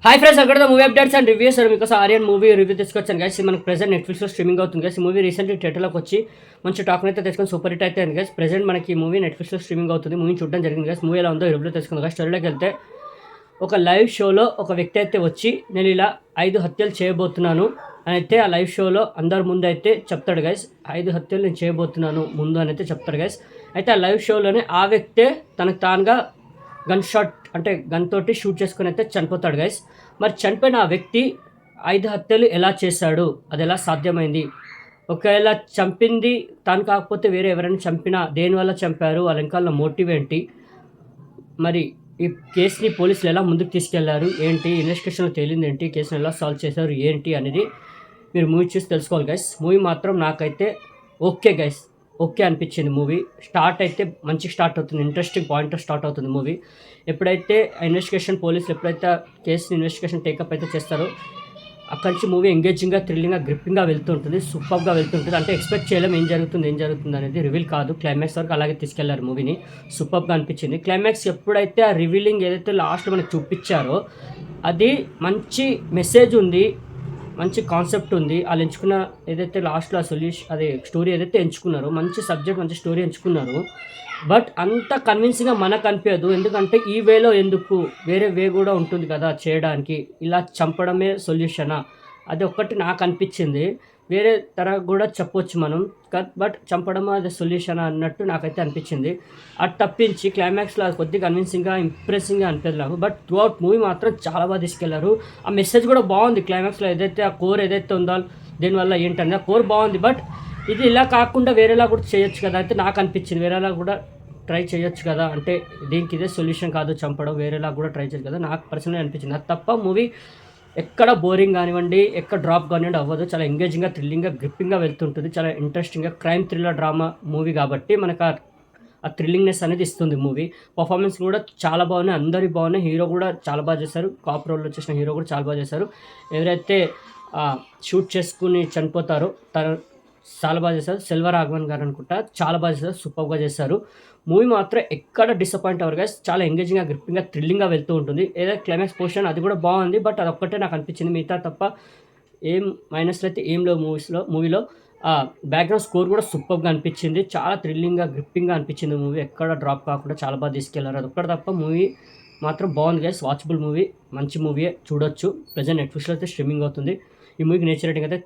Hi friends, అక్కడ movie updates and reviews మీకోసం Aryan movie review తీసుకొచ్చాను గైస్. మనకు ప్రెసెంట్ నెట్ఫ్లిక్స్లో స్ట్రీమింగ్ అవుతుంది గైస్. ఈ మూవీ రీసెంట్లీ థియేటర్లోకి వచ్చి మంచి టాక్ అయితే తెచ్చుకొని సూపర్ హిట్ అయితే అండి గైస్. ప్రెసెంట్ మనకి ఈ మూవీ నెట్ఫ్లిక్స్లో స్ట్రీమింగ్ అవుతుంది. మూవీ చూడడం జరిగింది గైస్. మూవీ ఎలా ఉందో రివ్యూ తెచ్చుకుంది గైస్. స్టోరీలోకి వెళ్తే ఒక లైవ్ షోలో ఒక వ్యక్తి అయితే వచ్చి నేను ఇలా 5 హత్యలు చేయబోతున్నాను అని అయితే ఆ లైవ్ షోలో అందరి ముందు అయితే చెప్తాడు గైస్. 5 హత్యలు నేను చేయబోతున్నాను ముందు అని అయితే చెప్తాడు గైస్. అయితే ఆ లైవ్ షోలోనే ఆ వ్యక్తే తనకు తానుగా గన్ షాట్ అంటే గన్ తోటి షూట్ చేసుకుని అయితే చనిపోతాడు గైస్. మరి చనిపోయిన ఆ వ్యక్తి 5 హత్యలు ఎలా చేశాడు, అది ఎలా సాధ్యమైంది, ఒకవేళ చంపింది తాను కాకపోతే వేరే ఎవరైనా చంపినా దేనివల్ల చంపారు, వాళ్ళ వెనకాల మోటివ్ ఏంటి, మరి ఈ కేసుని పోలీసులు ఎలా ముందుకు తీసుకెళ్లారు ఏంటి, ఇన్వెస్టిగేషన్లో తేలింది ఏంటి, కేసుని ఎలా సాల్వ్ చేశారు ఏంటి అనేది మీరు మూవీ చూసి తెలుసుకోవాలి గైస్. మూవీ మాత్రం నాకైతే ఓకే గైస్, ఓకే అనిపించింది. మూవీ స్టార్ట్ అయితే మంచి స్టార్ట్ అవుతుంది, ఇంట్రెస్టింగ్ పాయింట్ స్టార్ట్ అవుతుంది మూవీ. ఎప్పుడైతే ఇన్వెస్టిగేషన్ పోలీసులు ఎప్పుడైతే కేసుని ఇన్వెస్టిగేషన్ టేకప్ అయితే చేస్తారో అక్కడి నుంచి మూవీ ఎంగేజింగ్గా, థ్రిల్లింగ్గా, గ్రిప్పింగ్గా వెళ్తుంటుంది, సూపర్గా వెళ్తుంటుంది. అంటే ఎక్స్పెక్ట్ చేయలేం ఏం జరుగుతుంది అనేది, రివీల్ కాదు, క్లైమాక్స్ వరకు అలాగే తీసుకెళ్లారు మూవీని. సూపర్గా అనిపించింది. క్లైమాక్స్ ఎప్పుడైతే ఆ రివీలింగ్ ఏదైతే లాస్ట్లో మనకు చూపించారో అది మంచి మెసేజ్ ఉంది, మంచి కాన్సెప్ట్ ఉంది. వాళ్ళు ఎంచుకున్న ఏదైతే లాస్ట్లో ఆ సొల్యూషన్ అదే స్టోరీ ఏదైతే ఎంచుకున్నారో మంచి సబ్జెక్ట్, మంచి స్టోరీ ఎంచుకున్నారు. బట్ అంత కన్విన్సింగ్గా మనకు అనిపించదు. ఎందుకంటే ఈ వేలో ఎందుకు, వేరే వే కూడా ఉంటుంది కదా చేయడానికి, ఇలా చంపడమే సొల్యూషనా, అది ఒక్కటి నాకు అనిపించింది. వేరే తరహా కూడా చెప్పొచ్చు మనం, బట్ చంపడం అది సొల్యూషన్ అన్నట్టు నాకైతే అనిపించింది. అది తప్పించి క్లైమాక్స్లో అది కొద్దిగా కన్విన్సింగ్గా, ఇంప్రెసింగ్గా అనిపించదు నాకు. బట్ త్రూ అవుట్ మూవీ మాత్రం చాలా బాగా తీసుకెళ్లారు. ఆ మెసేజ్ కూడా బాగుంది. క్లైమాక్స్లో ఏదైతే ఆ కోర్ ఏదైతే ఉందో దీనివల్ల ఏంటంటే ఆ కోర్ బాగుంది. బట్ ఇది ఇలా కాకుండా వేరేలా కూడా చేయొచ్చు కదా అయితే నాకు అనిపించింది. వేరేలా కూడా ట్రై చేయొచ్చు కదా, అంటే దీనికి ఇదే సొల్యూషన్ కాదు చంపడం, వేరేలా కూడా ట్రై చేయొచ్చు కదా, నాకు పర్సనల్గా అనిపించింది. అది తప్ప మూవీ ఎక్కడ బోరింగ్ కానివ్వండి, ఎక్కడ డ్రాప్ కానివ్వండి అవ్వదు. చాలా ఎంగేజింగ్గా, థ్రిల్లింగ్గా, గ్రిప్పింగ్గా వెళ్తుంటుంది. చాలా ఇంట్రెస్టింగ్గా క్రైమ్ థ్రిల్లర్ డ్రామా మూవీ కాబట్టి మనకు ఆ థ్రిల్లింగ్నెస్ అనేది ఇస్తుంది మూవీ. పర్ఫార్మెన్స్ కూడా చాలా బాగున్నాయి, అందరి బాగున్నాయి. హీరో కూడా చాలా బాగా చేశారు. కాప్ రోల్లో చేసిన హీరో కూడా చాలా బాగా చేశారు. ఎవరైతే షూట్ చేసుకుని చనిపోతారో తను చాలా బాగా చేశారు. సెల్వరాఘవన్ గారు అనుకుంటా, చాలా బాగా చేశారు, సూపర్గా చేశారు. మూవీ మాత్రం ఎక్కడ డిసప్పాయింట్ అవ్వరు గైస్. చాలా ఎంగేజింగ్గా, గ్రిప్పింగ్గా, థ్రిల్లింగ్గా వెళ్తూ ఉంటుంది. ఏదో క్లైమాక్స్ పోర్షన్ అది కూడా బాగుంది. బట్ అదొక్కటే నాకు అనిపించింది. మిగతా తప్ప ఏం మైనస్లు అయితే ఏం లేవు మూవీలో. బ్యాక్గ్రౌండ్ స్కోర్ కూడా సూపర్గా అనిపించింది. చాలా థ్రిల్లింగ్గా, గ్రిప్పింగ్గా అనిపించింది మూవీ. ఎక్కడ డ్రాప్ కాకుండా చాలా బాగా తీసుకెళ్లారు. అదొక్కటి తప్ప మూవీ మాత్రం బాగుంది గైస్. వాచబుల్ మూవీ, మంచి మూవీ, చూడొచ్చు. ప్రజెంట్ నెట్ఫ్లిక్స్లో అయితే స్ట్రీమింగ్ అవుతుంది. ఈ మూవీకి నేచర్ రేటింగ్ అయితే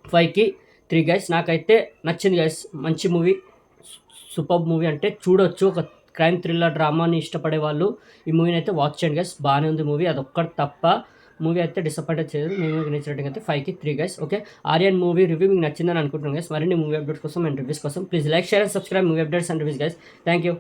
5కి 3 గైస్. నాకైతే నచ్చింది గైస్. మంచి మూవీ, సూపర్ మూవీ, అంటే చూడొచ్చు. ఒక క్రైమ్ థ్రిల్లర్ డ్రామాని ఇష్టపడే వాళ్ళు ఈ మూవీని అయితే వాచ్ చేయండి గైస్. బాగానే ఉంది మూవీ. అదొక్కటి తప్ప మూవీ అయితే డిసప్పాయింట్ చేయదు. మీ మూవీకి నేచర్ రేటింగ్ అయితే 5కి 3 guys. Okay, Aryan movie review మీకు నచ్చిందని అనుకుంటున్నాను గైస్. మరిన్ని మూవీ అప్డేట్స్ కోసం అండ్ రివ్యూస్ కోసం please like, share and subscribe movie updates and reviews guys. Thank you.